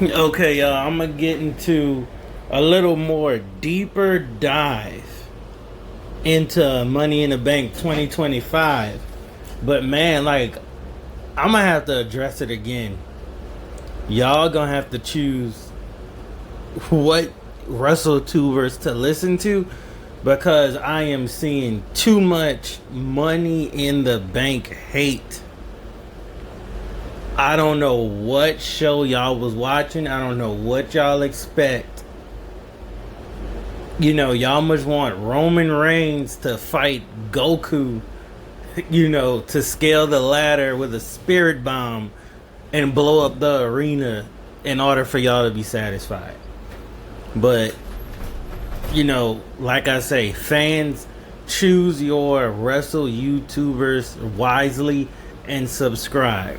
Okay, y'all, I'm gonna get into a little more deeper dive into Money in the Bank 2025. But man, like, I'm gonna have to address it again. Y'all gonna have to choose what WrestleTubers to listen to because I am seeing too much Money in the Bank hate. I don't know what show y'all was watching. I don't know what y'all expect. Y'all must want Roman Reigns to fight Goku, to scale the ladder with a spirit bomb and blow up the arena in order for y'all to be satisfied. But, like I say, fans, choose your Wrestle YouTubers wisely and subscribe.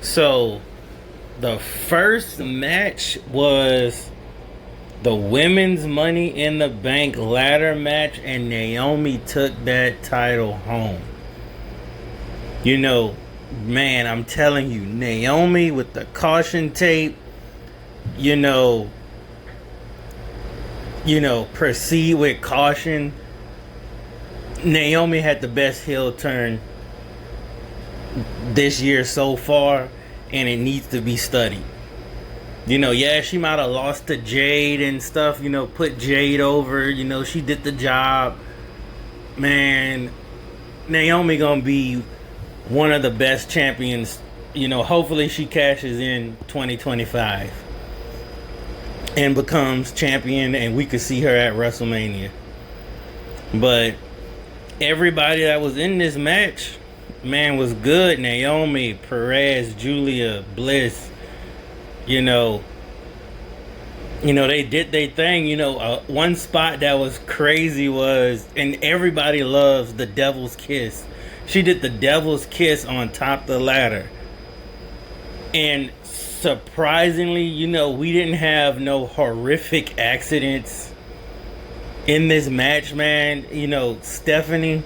So, the first match was the women's Money in the Bank ladder match, and Naomi took that title home. Man, I'm telling you, Naomi with the caution tape, proceed with caution. Naomi had the best heel turn this year so far, and it needs to be studied. Yeah, she might have lost to Jade and stuff, put Jade over, she did the job. Man, Naomi gonna be one of the best champions. Hopefully she cashes in 2025 and becomes champion, and we could see her at WrestleMania. But everybody that was in this match, man, was good. Naomi, Perez, Julia, Bliss, they did their thing. One spot that was crazy was, and everybody loves the Devil's Kiss. She did the Devil's Kiss on top of the ladder. And surprisingly, we didn't have no horrific accidents in this match, man. Stephanie,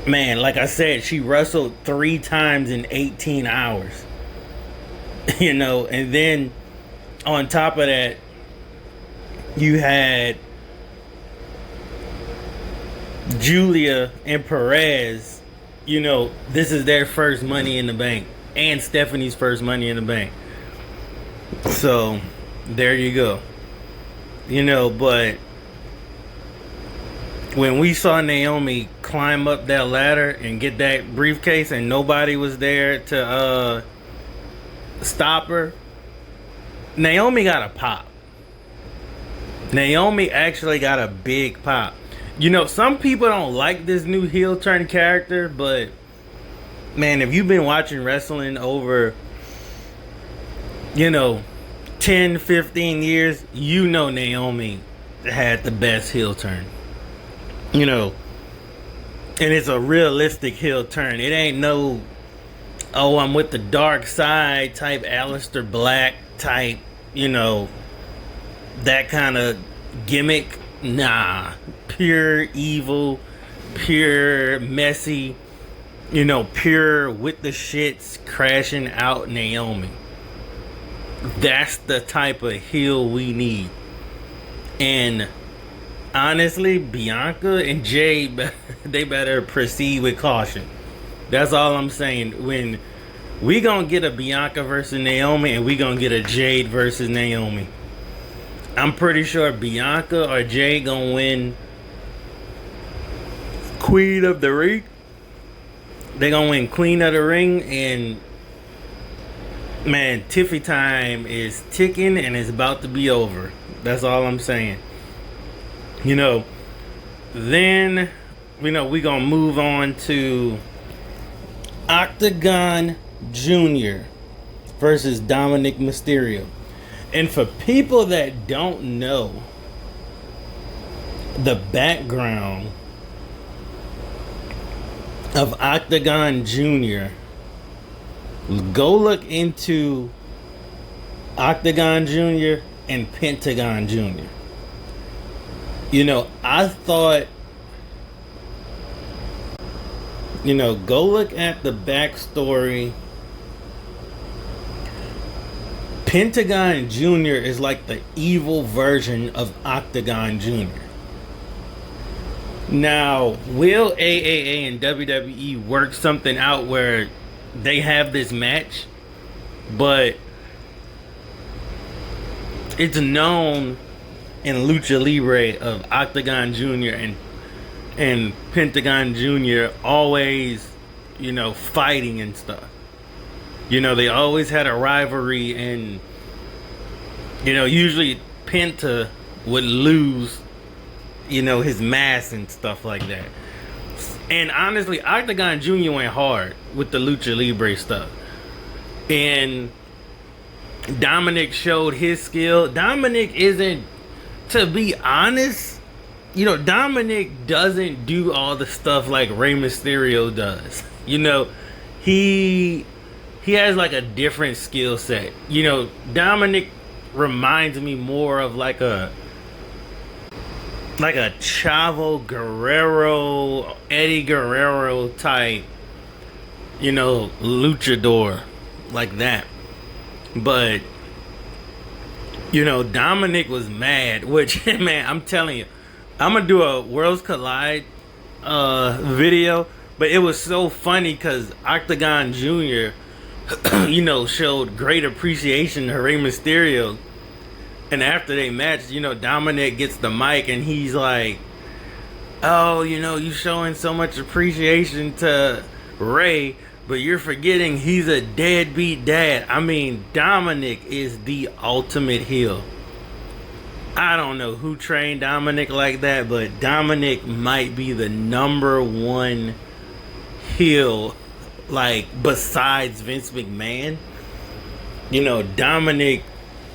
man, like I said, she wrestled 3 times in 18 hours. And then on top of that, you had Julia and Perez. This is their first Money in the Bank, and Stephanie's first Money in the Bank. So, there you go. But when we saw Naomi climb up that ladder and get that briefcase and nobody was there to stop her, Naomi got a pop. Naomi actually got a big pop. Some people don't like this new heel turn character, but man, if you've been watching wrestling over 10, 15 years, Naomi had the best heel turn. And it's a realistic heel turn. It ain't no, oh, I'm with the dark side type, Aleister Black type, that kind of gimmick. Nah, pure evil, pure messy, pure with the shits crashing out Naomi. That's the type of heel we need. And honestly, Bianca and Jade, they better proceed with caution. That's all I'm saying. When we gonna get a Bianca versus Naomi, and we gonna get a Jade versus Naomi, I'm pretty sure Bianca or Jade gonna win Queen of the Ring. They gonna win Queen of the Ring, and man, Tiffy time is ticking and it's about to be over. That's all I'm saying. Then we gonna move on to Octagon Jr. versus Dominic Mysterio. And for people that don't know the background of Octagon Jr., go look into Octagon Jr. and Pentagon Jr. I thought, go look at the backstory Pentagon Jr. is like the evil version of Octagon Jr. Now, will AAA and WWE work something out where they have this match? But it's known in Lucha Libre of Octagon Jr. and Pentagon Jr. always, fighting and stuff. They always had a rivalry, and usually Penta would lose, his mask and stuff like that. And honestly, Octagon Jr. went hard with the Lucha Libre stuff. And Dominic showed his skill. Dominic isn't, to be honest, Dominic doesn't do all the stuff like Rey Mysterio does. He has like a different skill set. Dominic reminds me more of like a Chavo Guerrero, Eddie Guerrero type, luchador like that. But Dominic was mad, which, man, I'm telling you, I'm gonna do a Worlds Collide video, but it was so funny because Octagon Jr. showed great appreciation to Rey Mysterio. And after they matched, Dominic gets the mic and he's like, oh, you showing so much appreciation to Rey, but you're forgetting he's a deadbeat dad. I mean, Dominic is the ultimate heel. I don't know who trained Dominic like that, but Dominic might be the number one heel, like, besides Vince McMahon. Dominic,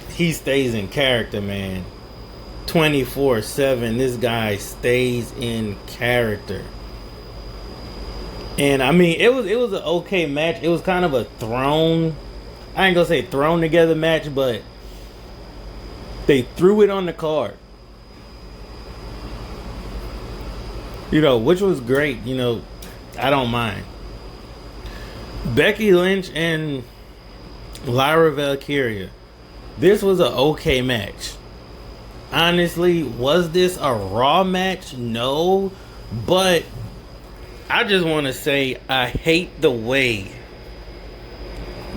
he stays in character, man. 24/7, this guy stays in character. And I mean, it was an okay match. It was kind of a thrown, I ain't gonna say thrown together match, but they threw it on the card. Which was great. I don't mind. Becky Lynch and Lyra Valkyria. This was an okay match. Honestly, was this a Raw match? No. But I just want to say I hate the way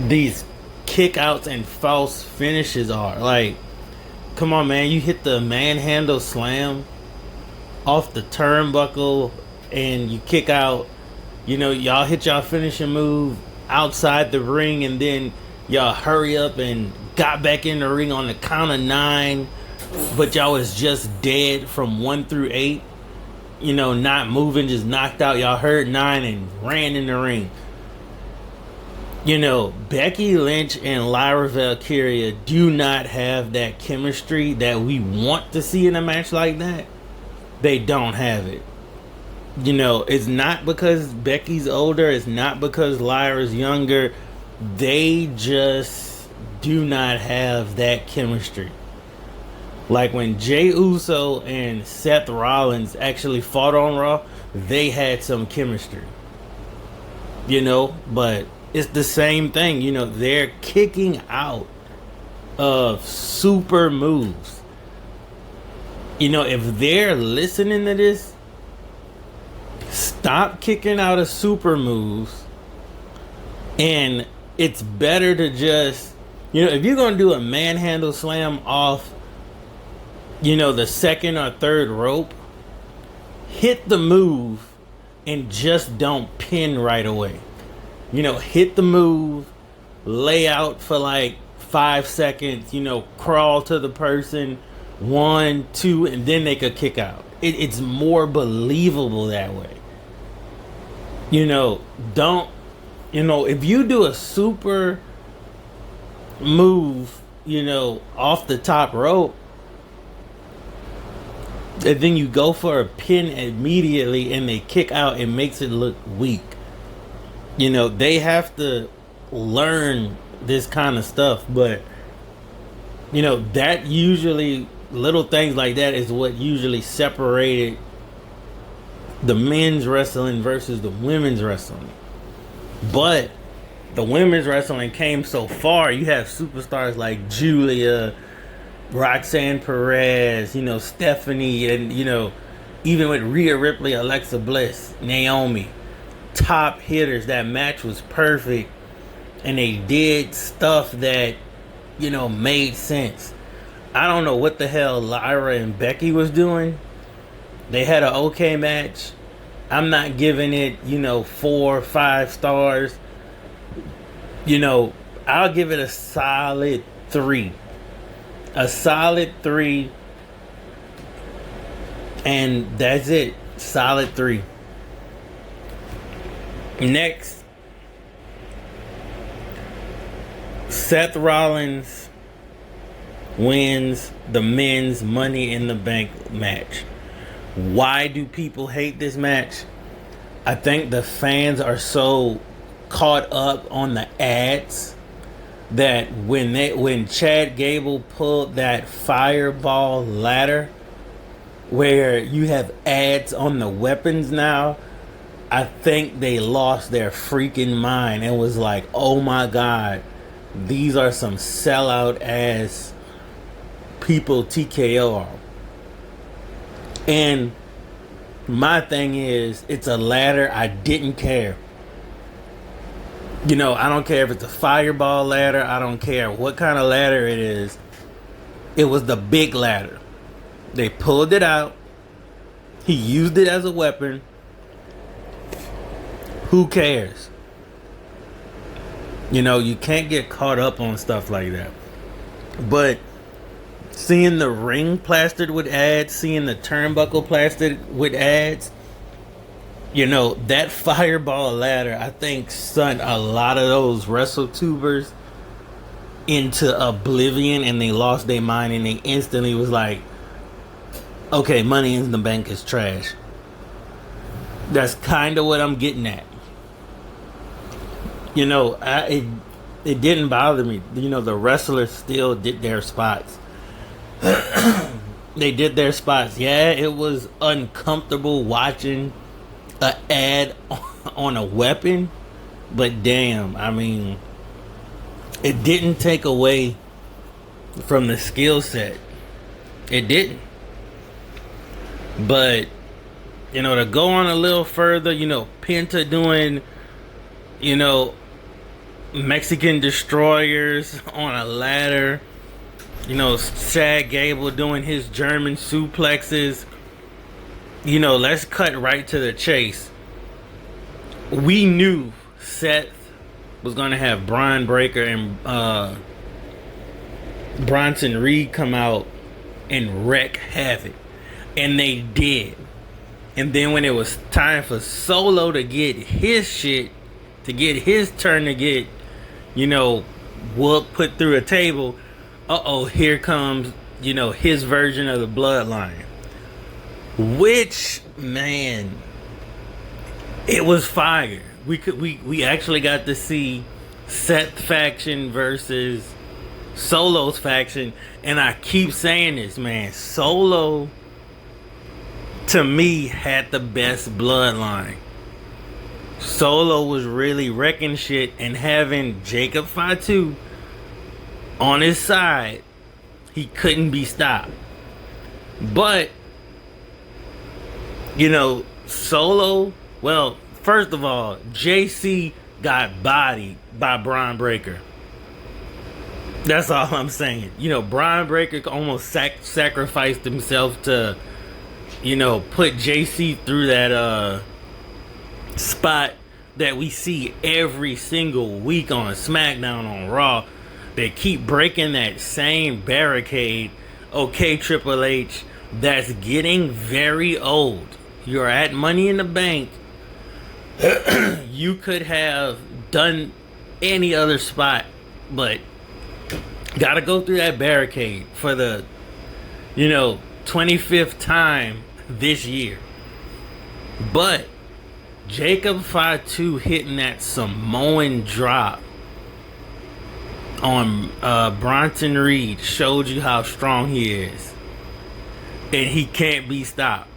these kickouts and false finishes are. Like, come on, man. You hit the manhandle slam off the turnbuckle and you kick out. Y'all hit y'all finishing move outside the ring, and then y'all hurry up and got back in the ring on the count of 9, but y'all was just dead from 1 through 8. Not moving, just knocked out. Y'all heard 9 and ran in the ring. Becky Lynch and Lyra Valkyria do not have that chemistry that we want to see in a match like that. They don't have it. It's not because Becky's older. It's not because Lyra's younger. They just do not have that chemistry. Like when Jey Uso and Seth Rollins actually fought on Raw, they had some chemistry. But it's the same thing. They're kicking out of super moves. If they're listening to this, stop kicking out of super moves. And it's better to just, if you're going to do a manhandle slam off, the second or third rope, hit the move and just don't pin right away. Hit the move, lay out for like 5 seconds, crawl to the person, 1, 2, and then they could kick out. It's more believable that way. Don't, if you do a super move, off the top rope, and then you go for a pin immediately and they kick out, it makes it look weak. They have to learn this kind of stuff, but that usually, little things like that is what usually separated the men's wrestling versus the women's wrestling. But the women's wrestling came so far. You have superstars like Julia, Roxanne Perez, Stephanie, and, even with Rhea Ripley, Alexa Bliss, Naomi. Top hitters. That match was perfect. And they did stuff that, made sense. I don't know what the hell Lyra and Becky was doing. They had an okay match. I'm not giving it, 4 or 5 stars. I'll give it a solid 3. A solid 3. And that's it. Solid 3. Next, Seth Rollins wins the men's Money in the Bank match. Why do people hate this match? I think the fans are so caught up on the ads that when Chad Gable pulled that fireball ladder where you have ads on the weapons now, I think they lost their freaking mind and was like, oh my God, these are some sellout ass people TKO are. And my thing is, it's a ladder. I didn't care. I don't care if it's a fireball ladder. I don't care what kind of ladder it is. It was the big ladder. They pulled it out. He used it as a weapon. Who cares? You can't get caught up on stuff like that. But seeing the ring plastered with ads, seeing the turnbuckle plastered with ads, that fireball ladder, I think, sent a lot of those WrestleTubers into oblivion, and they lost their mind, and they instantly was like, okay, Money in the Bank is trash. That's kind of what I'm getting at. It didn't bother me. The wrestlers still did their spots. They did their spots. Yeah, it was uncomfortable watching an ad on a weapon, but damn, it didn't take away from the skill set. It didn't. But to go on a little further, Penta doing, Mexican destroyers on a ladder. Chad Gable doing his German suplexes. Let's cut right to the chase. We knew Seth was going to have Braun Breaker and Bronson Reed come out and wreak havoc. And they did. And then when it was time for Solo to get his shit, to get his turn to get, whoop put through a table, here comes, his version of the Bloodline. Which, man, it was fire. We actually got to see Seth faction versus Solo's faction. And I keep saying this, man. Solo, to me, had the best Bloodline. Solo was really wrecking shit, and having Jacob Fatu on his side, he couldn't be stopped. But, Solo, well, first of all, JC got bodied by Braun Breaker. That's all I'm saying. Braun Breaker almost sacrificed himself to, put JC through that spot that we see every single week on SmackDown, on Raw. They keep breaking that same barricade. Okay, Triple H, that's getting very old. You're at Money in the Bank. You could have done any other spot, but gotta go through that barricade for the 25th time this year. But Jacob Fatu hitting that Samoan drop on Bronson Reed showed you how strong he is, and he can't be stopped.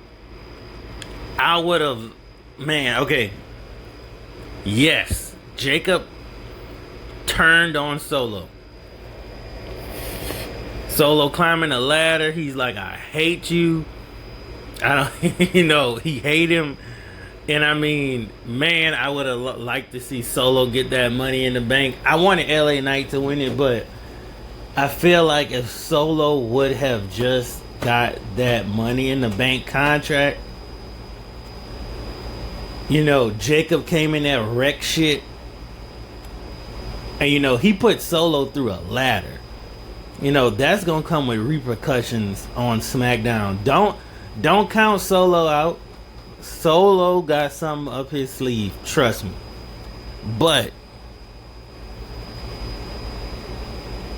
I would have, okay, yes, Jacob turned on Solo. Solo climbing the ladder. He's like, I hate you. I don't, he hate him. And I mean, man, I would have liked to see Solo get that Money in the Bank. I wanted LA Knight to win it, but I feel like if Solo would have just got that Money in the Bank contract, Jacob came in that wreck shit. And, he put Solo through a ladder. That's going to come with repercussions on SmackDown. Don't count Solo out. Solo got something up his sleeve. Trust me. But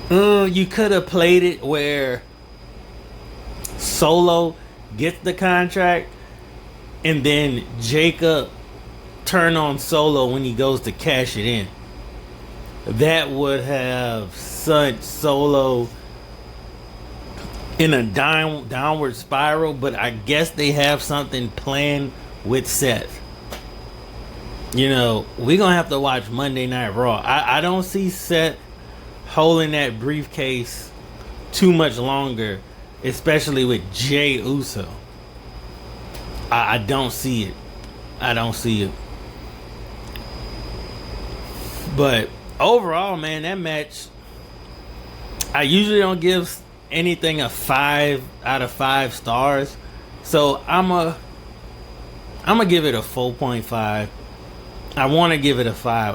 you could have played it where Solo gets the contract and then Jacob turn on Solo when he goes to cash it in. That would have sent Solo in a downward spiral, but I guess they have something planned with Seth. We're going to have to watch Monday Night Raw. I don't see Seth holding that briefcase too much longer, especially with Jey Uso. I don't see it. I don't see it. But overall, man, that match, I usually don't give anything a 5 out of 5 stars. So I'm gonna give it a 4.5. I want to give it a 5.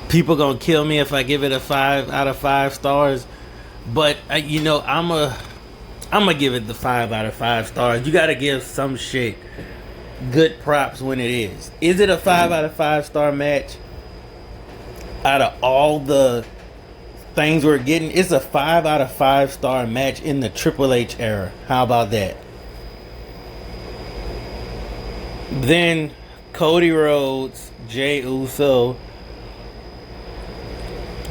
People gonna kill me if I give it a 5 out of 5 stars. But I'm gonna give it the 5 out of 5 stars. You gotta give some shit good props when it is. Is it a 5 out of 5 star match? Out of all the things we're getting, it's a 5 out of 5 star match in the Triple H era. How about that? Then Cody Rhodes, Jey Uso,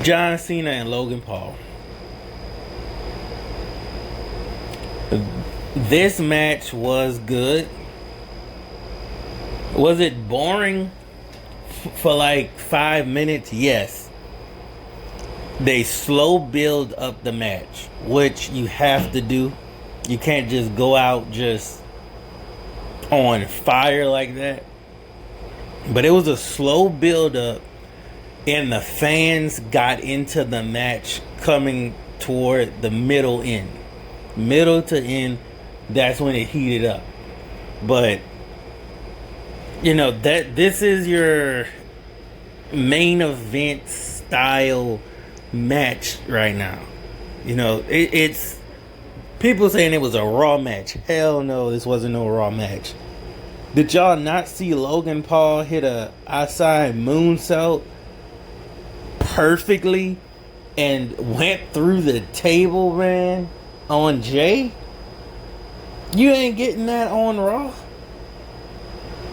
John Cena, and Logan Paul. This match was good. Was it boring for like 5 minutes? Yes. They slow build up the match, which you have to do. You can't just go out just on fire like that. But it was a slow build up, and the fans got into the match coming toward the middle to end. That's when it heated up. But that this is your main event style match right now. It's people saying it was a Raw match. Hell no, this wasn't no Raw match. Did y'all not see Logan Paul hit a outside moonsault perfectly and went through the table, man, on Jey? You ain't getting that on Raw?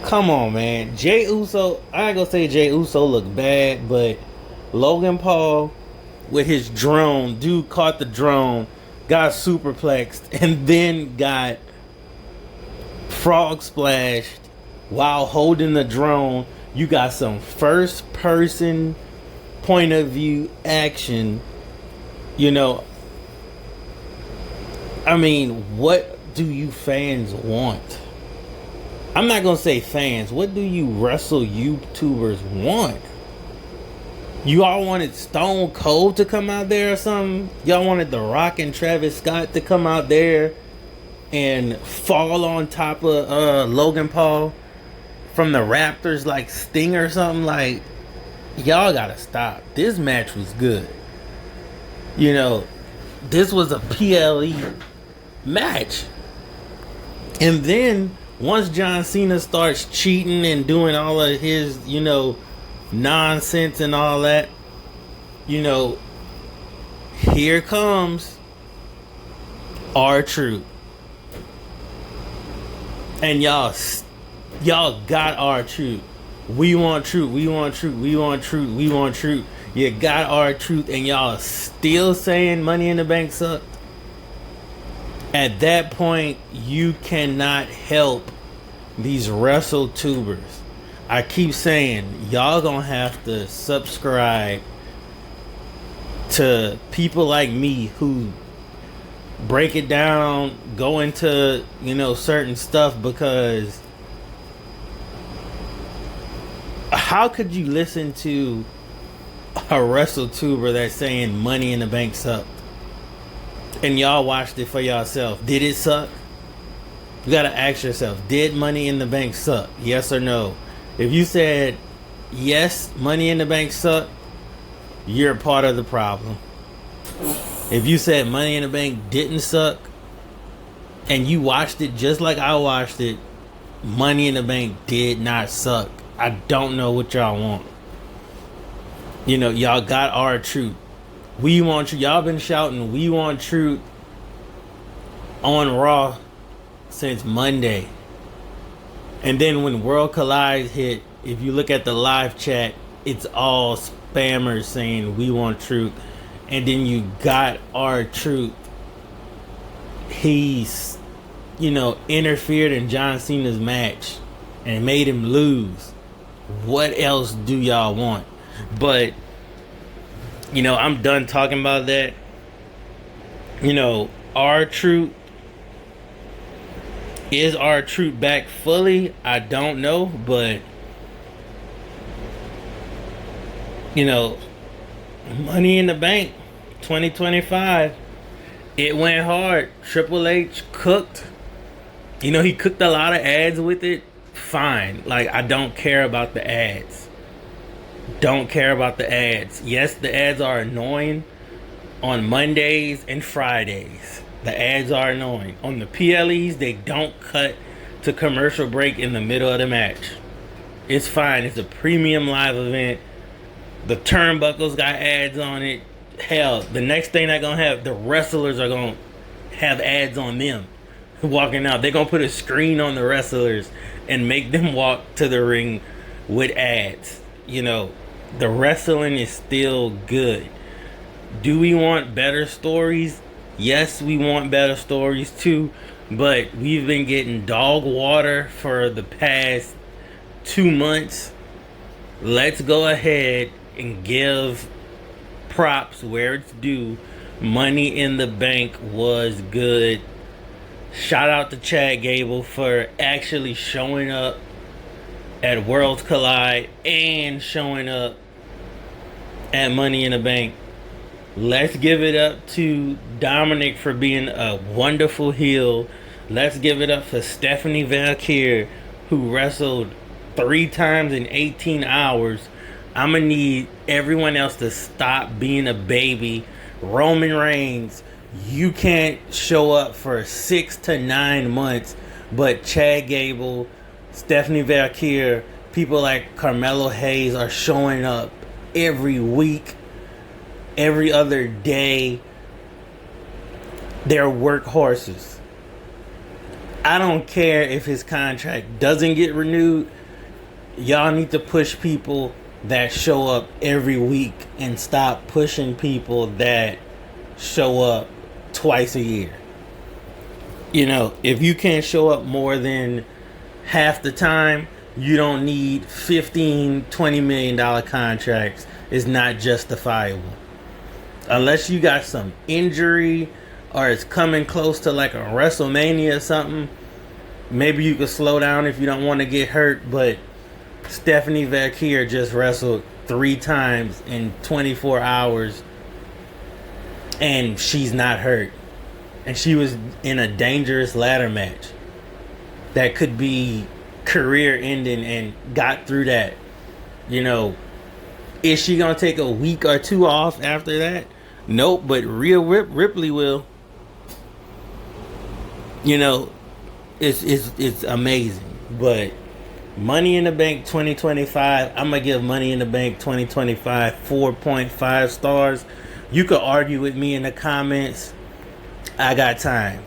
Come on, man. Jey Uso, I ain't gonna say Jey Uso looked bad, but Logan Paul with his drone, dude caught the drone, got superplexed, and then got frog splashed while holding the drone. You got some first person point of view action. I mean, what do you fans want? I'm not gonna say fans. What do you wrestle YouTubers want? You all wanted Stone Cold to come out there or something? Y'all wanted The Rock and Travis Scott to come out there and fall on top of Logan Paul from the Raptors like Sting or something? Like, y'all gotta stop. This match was good. This was a PLE match. And then once John Cena starts cheating and doing all of his, nonsense and all that, here comes R-Truth. And y'all got R-Truth. We want truth. We want truth. We want truth. We want truth. You got R-Truth, and y'all still saying Money in the Bank sucked. At that point, you cannot help these WrestleTubers. I keep saying, y'all gonna have to subscribe to people like me who break it down, go into, certain stuff, because how could you listen to a WrestleTuber that's saying Money in the Bank sucked and y'all watched it for yourself? Did it suck? You gotta ask yourself, did Money in the Bank suck? Yes or no? If you said yes, Money in the Bank sucked, you're part of the problem. If you said Money in the Bank didn't suck and you watched it just like I watched it, Money in the Bank did not suck. I don't know what y'all want. Y'all got our truth. We want truth. Y'all been shouting, we want truth on Raw since Monday. And then when World Collide hit, if you look at the live chat, it's all spammers saying we want truth. And then you got our truth. He's, interfered in John Cena's match and made him lose. What else do y'all want? But, I'm done talking about that. Our truth. Is our truth back fully? I don't know, but Money in the Bank 2025, it went hard. Triple H cooked. He cooked a lot of ads with it. Fine. Like, I don't care about the ads. Don't care about the ads. Yes, the ads are annoying on Mondays and Fridays. The ads are annoying. On the PLEs, they don't cut to commercial break in the middle of the match. It's fine. It's a premium live event. The turnbuckles got ads on it. Hell, the next thing they're going to have, the wrestlers are going to have ads on them walking out. They're going to put a screen on the wrestlers and make them walk to the ring with ads. The wrestling is still good. Do we want better stories? Yes, we want better stories too, but we've been getting dog water for the past 2 months. Let's go ahead and give props where it's due. Money in the Bank was good. Shout out to Chad Gable for actually showing up at Worlds Collide and showing up at Money in the Bank. Let's give it up to Dominic for being a wonderful heel. Let's give it up for Stephanie Valkyria, who wrestled 3 times in 18 hours. I'm going to need everyone else to stop being a baby. Roman Reigns, you can't show up for 6 to 9 months, but Chad Gable, Stephanie Valkyria, people like Carmelo Hayes are showing up every week. Every other day. They're workhorses. I don't care if his contract doesn't get renewed. Y'all need to push people that show up every week and stop pushing people that show up twice a year. If you can't show up more than half the time, you don't need $15-20 million contracts. It's not justifiable. Unless you got some injury or it's coming close to like a WrestleMania or something, maybe you could slow down if you don't want to get hurt. But Stephanie Valkyria just wrestled 3 times in 24 hours and she's not hurt. And she was in a dangerous ladder match that could be career ending and got through that. Is she going to take a week or 2 off after that? Nope, but Rhea Ripley will. It's amazing. But Money in the Bank 2025, I'm going to give Money in the Bank 2025 4.5 stars. You could argue with me in the comments. I got time.